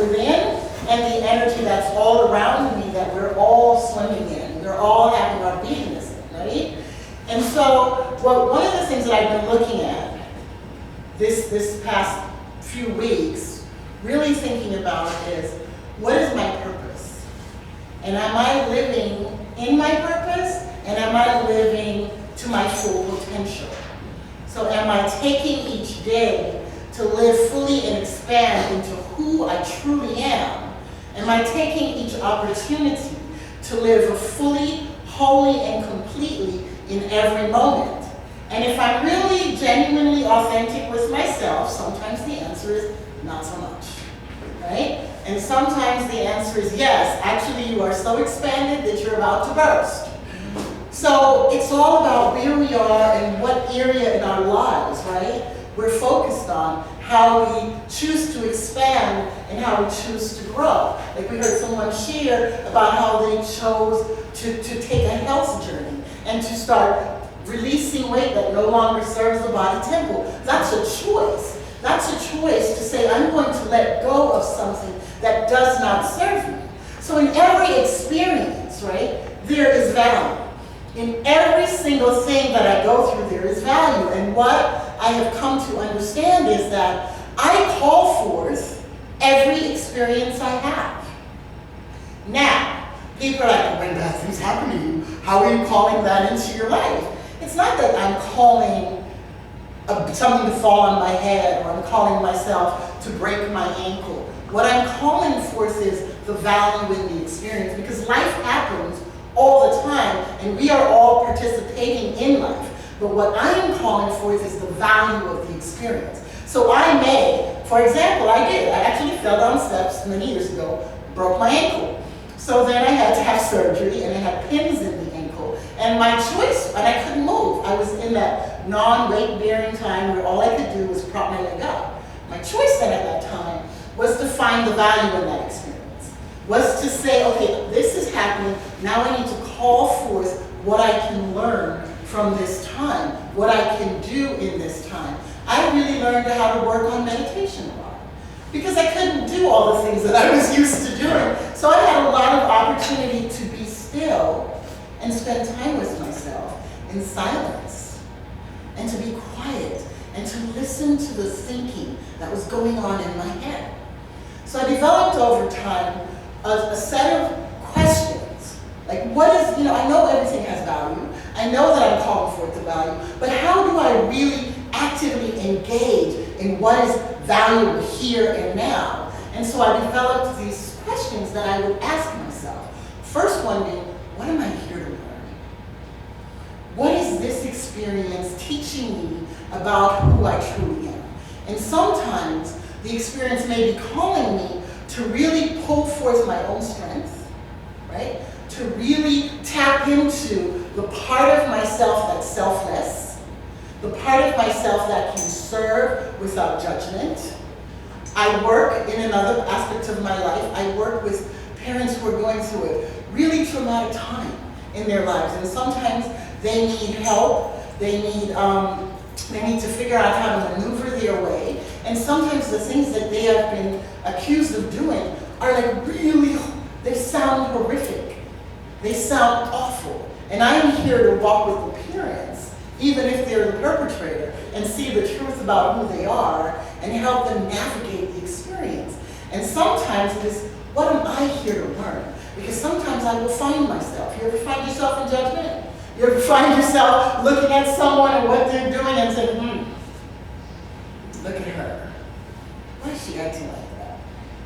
within and the energy that's all around me that we're all swimming in. We're all having our beingness in, right? And so, one of the things that I've been looking at this past few weeks, really thinking about is, what is my purpose? And am I living in my purpose? And am I living to my full potential? So am I taking each day to live fully and expand into who I truly am? Am I taking each opportunity to live fully, wholly, and completely in every moment? And if I'm really genuinely authentic with myself, sometimes the answer is not so much, right? And sometimes the answer is yes, actually you are so expanded that you're about to burst. So it's all about where we are and what area in our lives, right, we're focused on, how we choose to expand and how we choose to grow. Like we heard someone share about how they chose to take a health journey and to start releasing weight that no longer serves the body temple. That's a choice. That's a choice to say, I'm going to let go of something that does not serve me. So in every experience, right, there is value. In every single thing that I go through, there is value. And what I have come to understand is that I call forth every experience I have. Now, people are like, when bad things happen to you, how are you calling that into your life? It's not that I'm calling something to fall on my head, or I'm calling myself to break my ankle. What I'm calling forth is the value in the experience, because life happens all the time, and we are all participating in life. But what I am calling forth is the value of the experience. So I may, for example, I actually fell down steps many years ago, broke my ankle. So then I had to have surgery, and I had pins in the ankle. And my choice, and I couldn't move. I was in that non-weight-bearing time where all I could do was prop my leg up. My choice then at that time was to find the value in that experience. Was to say, okay, this is happening, now I need to call forth what I can learn from this time, what I can do in this time. I really learned how to work on meditation a lot, because I couldn't do all the things that I was used to doing. So I had a lot of opportunity to be still and spend time with myself in silence, and to be quiet, and to listen to the thinking that was going on in my head. So I developed over time a set of questions, like what is, I know everything has value, I know that I'm calling forth the value, but how do I really actively engage in what is valuable here and now? And so I developed these questions that I would ask myself. First one being, what am I here to learn? What is this experience teaching me about who I truly am? And sometimes the experience may be calling me to really pull forth my own strength, right? To really tap into the part of myself that's selfless, the part of myself that can serve without judgment. I work in another aspect of my life. I work with parents who are going through a really traumatic time in their lives, and sometimes they need help. They need to figure out how to maneuver their way. And sometimes the things that they have been accused of doing are like really, they sound horrific. They sound awful. And I am here to walk with the parents, even if they're the perpetrator, and see the truth about who they are and help them navigate the experience. And sometimes it is, what am I here to learn? Because sometimes I will find myself. You ever find yourself in judgment? You ever find yourself looking at someone and what they're doing and saying, look at her. Why is she acting like that?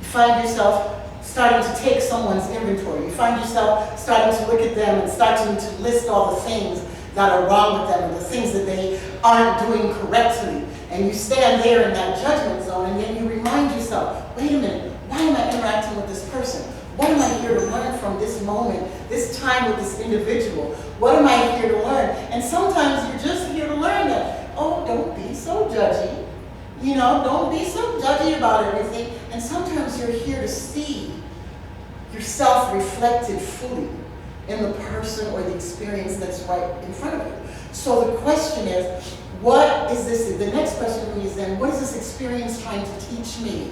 You find yourself starting to take someone's inventory. You find yourself starting to look at them and starting to list all the things that are wrong with them and the things that they aren't doing correctly. And you stand there in that judgment zone, and then you remind yourself, wait a minute, why am I interacting with this person? What am I here to learn from this moment, this time with this individual? What am I here to learn? And sometimes you're just here to learn that, oh, don't be so judgy. Don't be so judgy about everything. And sometimes you're here to see yourself reflected fully in the person or the experience that's right in front of you. So the question is, what is this? The next question is then, what is this experience trying to teach me?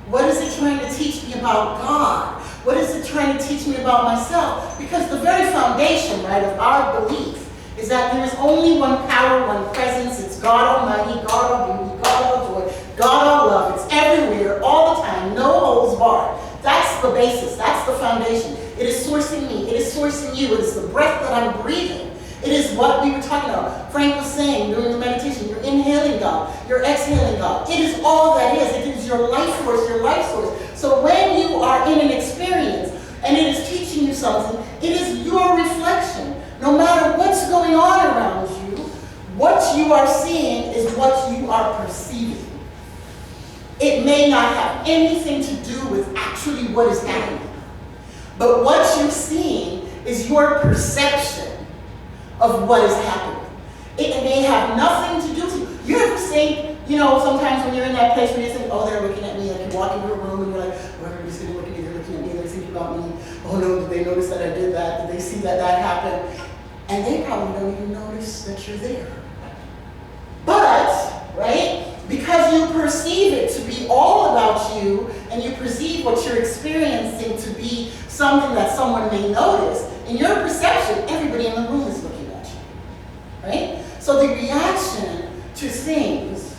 What is it trying to teach me about God? What is it trying to teach me about myself? Because the very foundation, right, of our belief is that there is only one power, one presence. It's God Almighty, God all beauty, God all joy, God all love. It's everywhere, all the time, no holds barred. That's the basis. That's the foundation. It is sourcing me. It is sourcing you. It is the breath that I'm breathing. It is what we were talking about. Frank was saying during the meditation, you're inhaling God, you're exhaling God. It is all that is. It is your life force, your life source. So when you are in an experience and it is teaching you something, it is your reflection. No matter what's going on around you, what you are seeing is what you are perceiving. It may not have anything to do with actually what is happening. But what you're seeing is your perception of what is happening. It may have nothing to do with you. You ever think, sometimes when you're in that place where you think, oh, they're looking at me, like you walk into a room and you're like, oh, everybody's going to look at me, they're looking at me, they're thinking about me. Oh no, did they notice that I did that? Did they see that happened? And they probably don't even notice that you're there. But, right, because you perceive it to be all about you, and you perceive what you're experiencing to be something that someone may notice, in your perception, everybody in the room is looking at you, right? So the reaction to things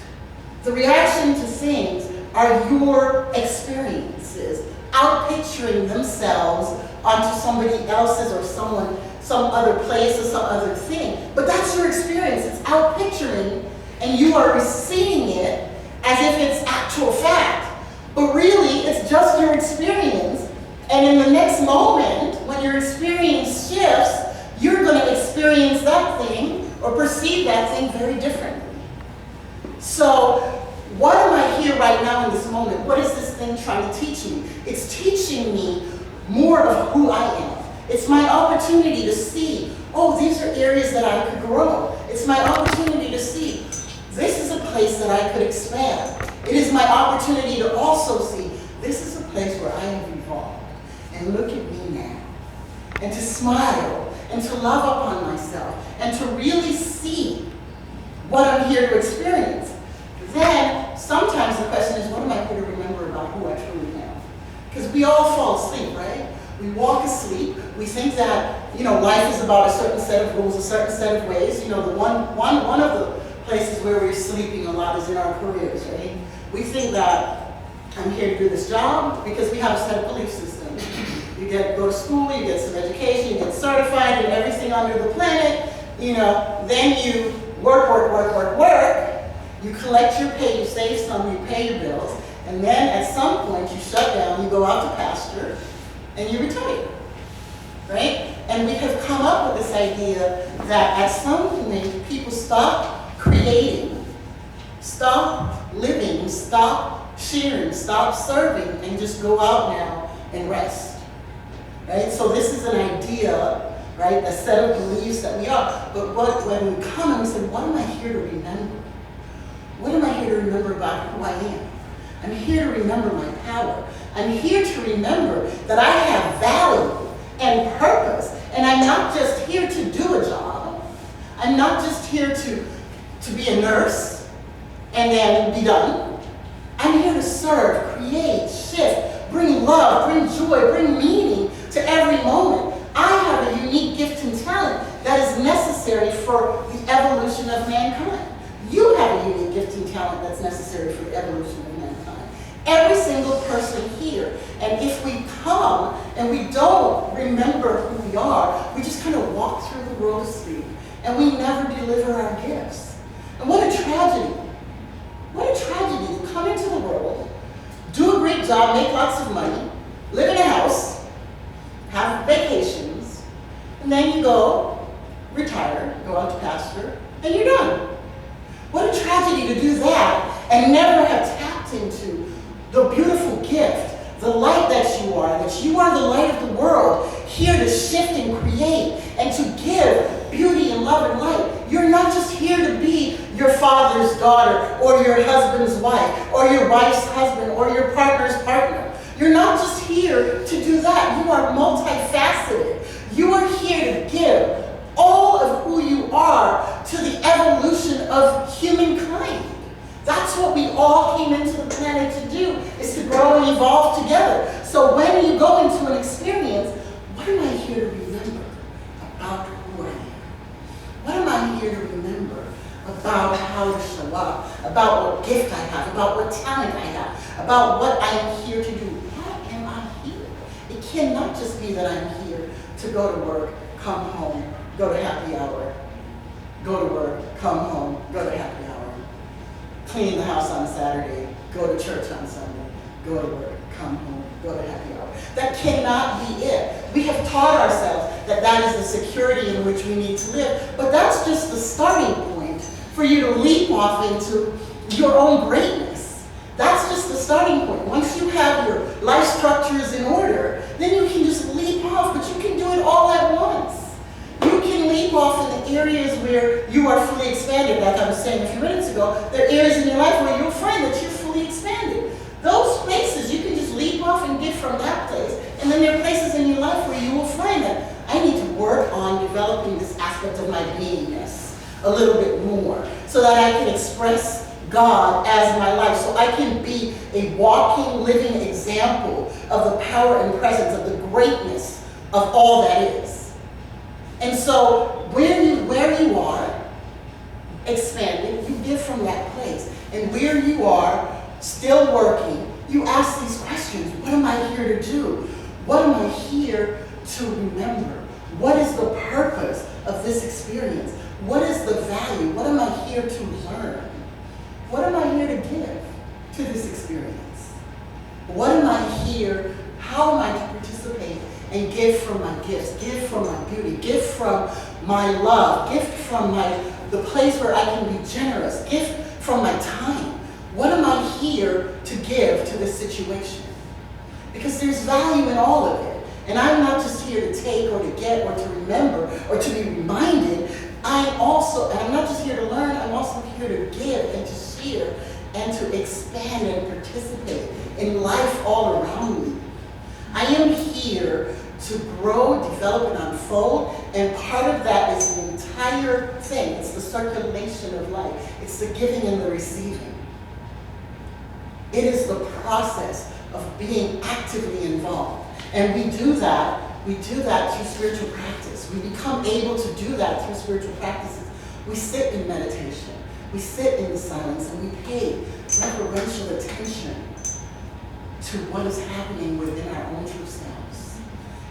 are your experiences, outpicturing themselves onto somebody else's or some other place or some other thing. But that's your experience. It's outpicturing, and you are receiving it as if it's actual fact. But really, it's just your experience. And in the next moment, when your experience shifts, you're going to experience that thing or perceive that thing very differently. So, what am I here right now in this moment? What is this thing trying to teach me? It's teaching me more of who I am. It's my opportunity to see, oh, these are areas that I could grow. It's my opportunity to see, this is a place that I could expand. It is my opportunity to also see, this is a place where I have evolved. And look at me now. And to smile, and to love upon myself, and to really see what I'm here to experience. Then, sometimes the question is, what am I here to remember about who I truly am? Because we all fall asleep, right? We walk asleep. We think that, life is about a certain set of rules, a certain set of ways. The one of the places where we're sleeping a lot is in our careers, right? We think that I'm here to do this job because we have a set of belief systems. You go to school, you get some education, you get certified in everything under the planet, then you work, you collect your pay, you save some, you pay your bills, and then at some point you shut down, you go out to pasture, and you retire, right? And we have come up with this idea that at some point people stop creating, stop living, stop sharing, stop serving, and just go out now and rest, right? So this is an idea, right, a set of beliefs that we are. But when we come and we say, what am I here to remember? What am I here to remember about who I am? I'm here to remember my power. I'm here to remember that I have value and purpose. And I'm not just here to do a job. I'm not just here to be a nurse and then be done. I'm here to serve, create, shift, bring love, bring joy, bring meaning to every moment. I have a unique gift and talent that is necessary for the evolution of mankind. You have a unique gift and talent that's necessary for the evolution of mankind. Every single person here. And if we come and we don't remember who we are, we just kind of walk through the world asleep and we never deliver our gifts. And what a tragedy. What a tragedy to come into the world, do a great job, make lots of money, live in a house, have vacations, and then you go, retire, go out to pasture, and you're done. What a tragedy to do that and never have tapped into the beautiful gift, the light that you are the light of the world, here to shift and create and to give beauty and love and light. You're not just here to be your father's daughter or your husband's wife or your wife's husband or your partner's partner. You're not just here to do that. You are multifaceted. You are here to give all of who you are to the evolution of humankind. That's what we all came into the planet to do is to grow and evolve together. So when you go into an experience, what am I here to remember about who I am? What am I here to remember about how to show up, about what gift I have, about what talent I have, about what I'm here to do? Why am I here? It cannot just be that I'm here to go to work, come home, go to happy hour, go to work, come home, go to happy hour, clean the house on Saturday, go to church on Sunday, go to work, come home, go to happy hour. That cannot be it. We have taught ourselves that that is the security in which we need to live, but that's just the starting point for you to leap off into your own greatness. That's just the starting point. Once you have your life structures in order, then you can just leap off, but you can do it all at once. You can leap off in the areas where you are fully expanded. Like I was saying a few minutes ago, there are areas in your life where you'll find that you're fully expanded. Those places, you can just leap off and get from that place. And then there are places in your life where you will find that I need to work on developing this aspect of my beingness a little bit more so that I can express God as my life, so I can be a walking, living example of the power and presence of the greatness of all that is. And so where you are expanded, you give from that place. And where you are still working, you ask these questions. What am I here to do? What am I here to remember? What is the purpose of this experience? What is the value? What am I here to learn? What am I here to give to this experience? What am I here? How am I to participate and give from my gifts, give from my beauty, give from my love, give from the place where I can be generous, give from my time? What am I here to give to this situation? Because there's value in all of it. And I'm not just here to take or to get or to remember or to be reminded. I'm not just here to learn, I'm also here to give and to share and to expand and participate in life all around me. I am here to grow, develop, and unfold, and part of that is the entire thing. It's the circulation of life. It's the giving and the receiving. It is the process of being actively involved. And we do that through spiritual practice. We become able to do that through spiritual practices. We sit in meditation. We sit in the silence and we pay reverential attention to what is happening within our own true selves.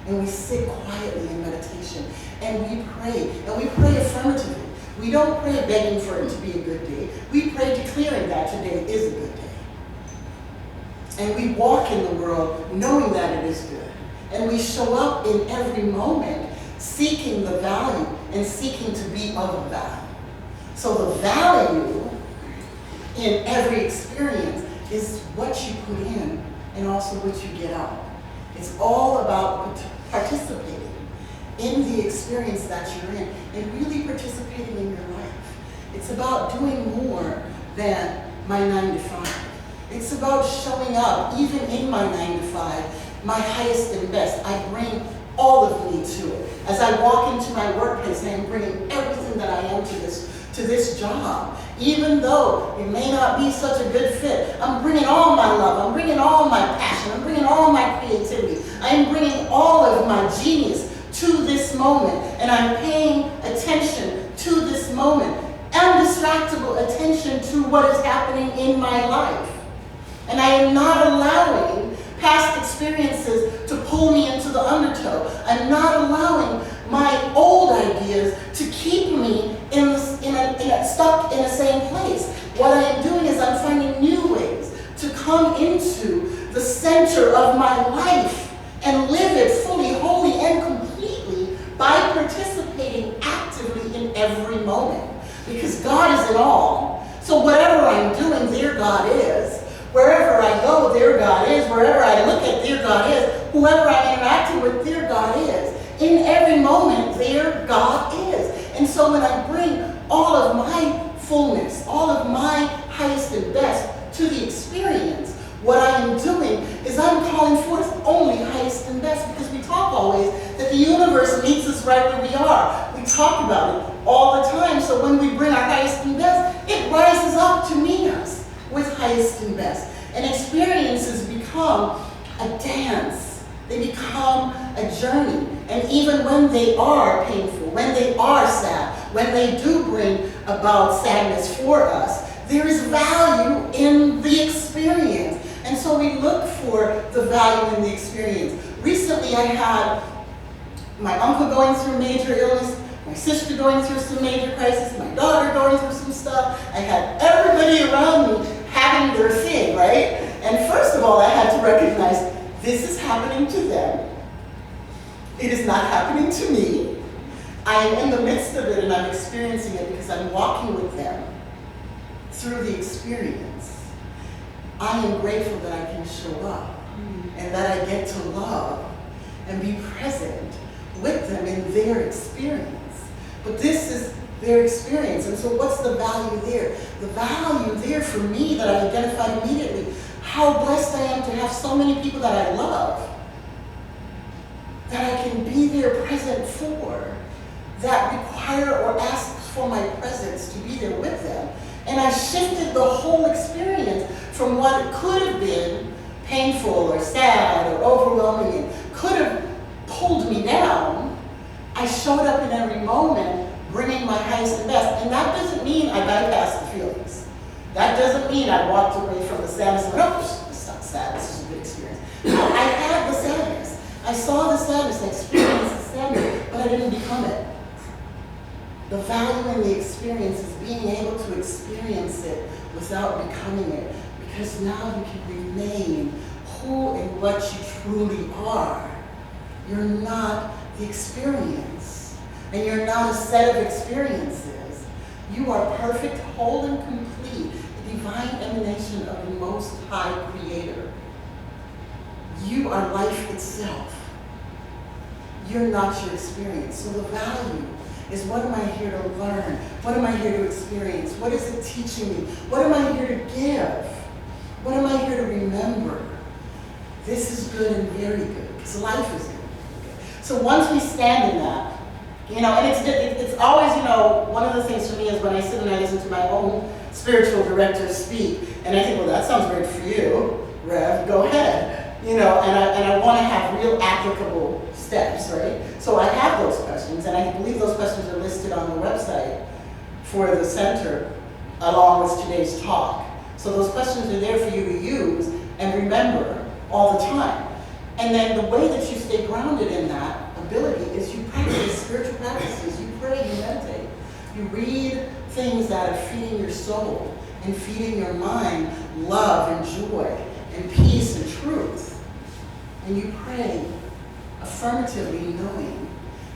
And we sit quietly in meditation and we pray. And we pray affirmatively. We don't pray begging for it to be a good day. We pray declaring that today is a good day. And we walk in the world knowing that it is good. And we show up in every moment seeking the value and seeking to be of value. So the value in every experience is what you put in and also what you get out. It's all about participating in the experience that you're in and really participating in your life. It's about doing more than my 9 to 5. It's about showing up, even in my 9 to 5, my highest and best. I bring all of me to it. As I walk into my workplace, I am bringing everything that I am to this job. Even though it may not be such a good fit, I'm bringing all my love, I'm bringing all my passion, I'm bringing all my creativity. I am bringing all of my genius to this moment, and I'm paying attention to this moment, undistractable attention to what is happening in my life. And I am not allowing past experiences to pull me into the undertow. I'm not allowing my old ideas to keep me stuck in the same place. What I am doing is I'm finding new ways to come into the center of my life and live it fully, wholly, and completely by participating actively in every moment. Because God is in all. So whatever I'm doing, there God is. Wherever I go, there God is. Wherever I look at, there God is. Whoever I'm interacting with, there God is. In every moment, there God is. And so when I bring all of my fullness, all of my highest and best to the experience, what I am doing is I'm calling forth only highest and best, because we talk always that the universe meets us right where we are. We talk about it all the time. So when we bring our highest and best, it rises up to meet us with highest highest and best. And experiences become a dance. They become a journey. And even when they are painful, when they are sad, when they do bring about sadness for us, there is value in the experience. And so we look for the value in the experience. Recently I had my uncle going through major illness, my sister going through some major crisis, my daughter going through some stuff. I had everybody around me having their thing, right? And first of all, I had to recognize this is happening to them. It is not happening to me. I am in the midst of it and I'm experiencing it because I'm walking with them through the experience. I am grateful that I can show up and that I get to love and be present with them in their experience. But this is their experience, and so what's the value there? The value there for me that I identified immediately, how blessed I am to have so many people that I love, that I can be there present for, that require or ask for my presence to be there with them. And I shifted the whole experience from what it could have been painful or sad or overwhelming and could have pulled me down. I showed up in every moment bringing my highest and best. And that doesn't mean I bypassed the feelings. That doesn't mean I walked away from the sadness and went, oh, this is not sad, this is a good experience. No, I had the sadness. I saw the sadness, I experienced the sadness, but I didn't become it. The value in the experience is being able to experience it without becoming it, because now you can remain who and what you truly are. You're not the experience, and you're not a set of experiences. You are perfect, whole, and complete, the divine emanation of the Most High Creator. You are life itself. You're not your experience. So the value is, what am I here to learn? What am I here to experience? What is it teaching me? What am I here to give? What am I here to remember? This is good and very good, because life is good. So once we stand in that, and it's always, one of the things for me is when I sit and I listen to my own spiritual director speak, and I think, well, that sounds great for you, Rev, go ahead. And I want to have real applicable steps, right? So I have those questions, and I believe those questions are listed on the website for the center, along with today's talk. So those questions are there for you to use and remember all the time. And then the way that you stay grounded in that ability is you practice spiritual practices. You pray, you meditate. You read things that are feeding your soul and feeding your mind love and joy and peace and truth. And you pray affirmatively, knowing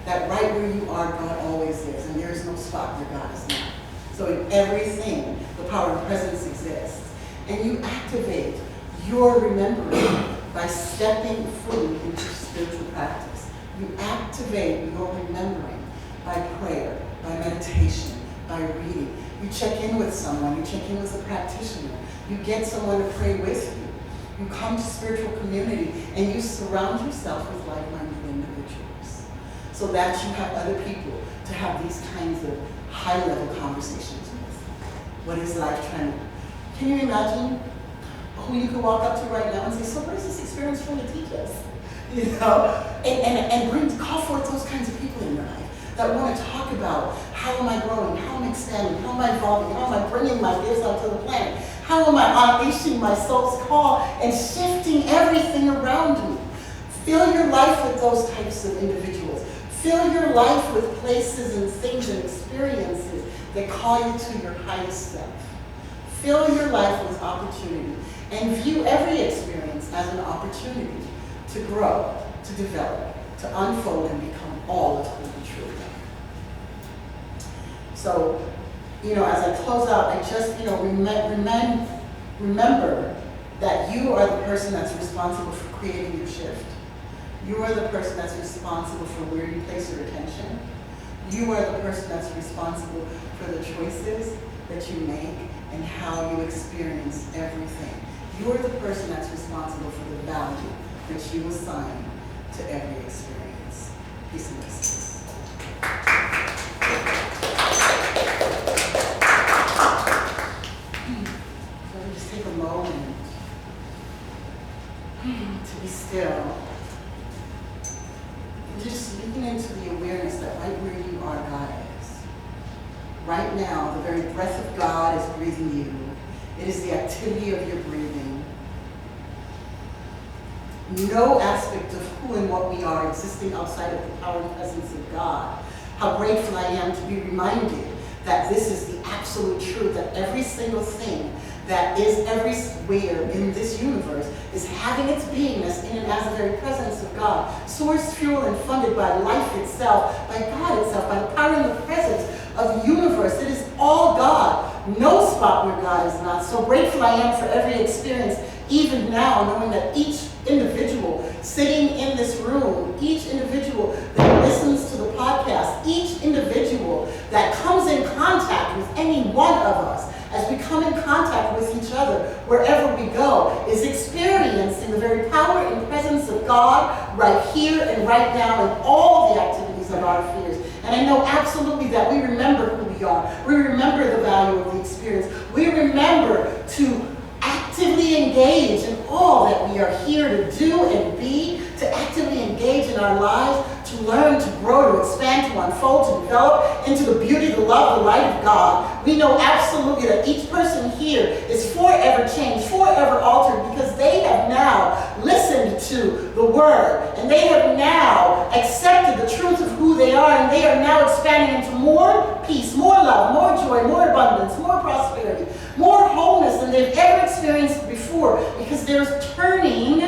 that right where you are, God always is, and there is no spot where God is not. So in everything, the power of presence exists. And you activate your remembering by stepping fully into spiritual practice. You activate your remembering by prayer, by meditation, by reading. You check in with someone, you check in with a practitioner. You get someone to pray with you. You come to spiritual community and you surround yourself with like-minded individuals so that you have other people to have these kinds of high-level conversations with. What is life trying to do? Can you imagine who you could walk up to right now and say, so what is this experience trying to teach us? And call forth those kinds of people in your life that want to talk about how am I growing, how am I expanding, how am I evolving, how am I bringing my gifts onto the planet, how am I unleashing my soul's call and shifting everything around me. Fill your life with those types of individuals. Fill your life with places and things and experiences that call you to your highest self. Fill your life with opportunity and view every experience as an opportunity to grow, to develop, to unfold and become all of who you truly are. So, as I close out, I just, remember that you are the person that's responsible for creating your shift. You are the person that's responsible for where you place your attention. You are the person that's responsible for the choices that you make and how you experience everything. You're the person that's responsible for the value that you assign to every experience. Peace and blessings. So just take a moment to be still. And just lean into the awareness that right where you are, God is. Right now, the very breath of God is breathing you. It is the activity of your breathing. No aspect of who and what we are existing outside of the power and presence of God. How grateful I am to be reminded that this is the absolute truth, that every single thing that is everywhere in this universe is having its beingness in and as the very presence of God, sourced, fueled, and funded by life itself, by God itself, by the power and the presence of the universe. It is all God. No spot where God is not. So grateful I am for every experience, even now, knowing that each individual sitting in this room, each individual that listens to the podcast, each individual that comes in contact with any one of us, as we come in contact with each other wherever we go, is experiencing the very power and presence of God right here and right now in all the activities of our fears. And I know absolutely that we remember who we are. We remember the value of the experience. We remember to actively engage in all that we are here to do and be, to actively engage in our lives, to learn, to grow, to expand, to unfold, to develop into the beauty, the love, the light of God. We know absolutely that each person here is forever changed, forever altered, because they have now listened to the Word, and they have now accepted the truth of who they are, and they are now expanding into more peace, more love, more joy, more abundance, more prosperity, more wholeness than they've ever experienced before, because they're turning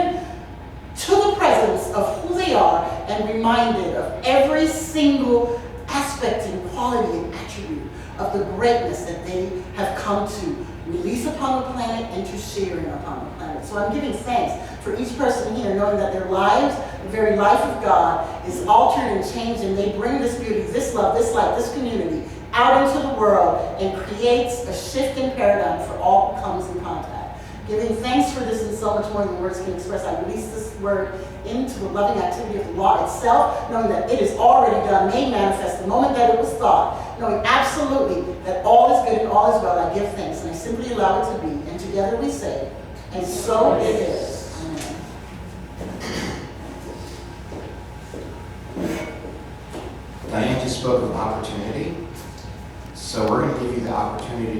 to the presence of who they are and reminded of every single aspect and quality and attribute of the greatness that they have come to release upon the planet and to share upon the planet. So I'm giving thanks for each person here, knowing that their lives, the very life of God, is altered and changed, and they bring this beauty, this love, this light, this community out into the world and creates a shift in paradigm for all who comes in contact. Giving thanks for this and so much more than words can express, I release this word into the loving activity of the law itself, knowing that it is already done, made manifest the moment that it was thought, knowing absolutely that all is good and all is well. I give thanks, and I simply allow it to be. And together we say, and so it is. Amen. Dianne just spoke of opportunity, so we're going to give you the opportunity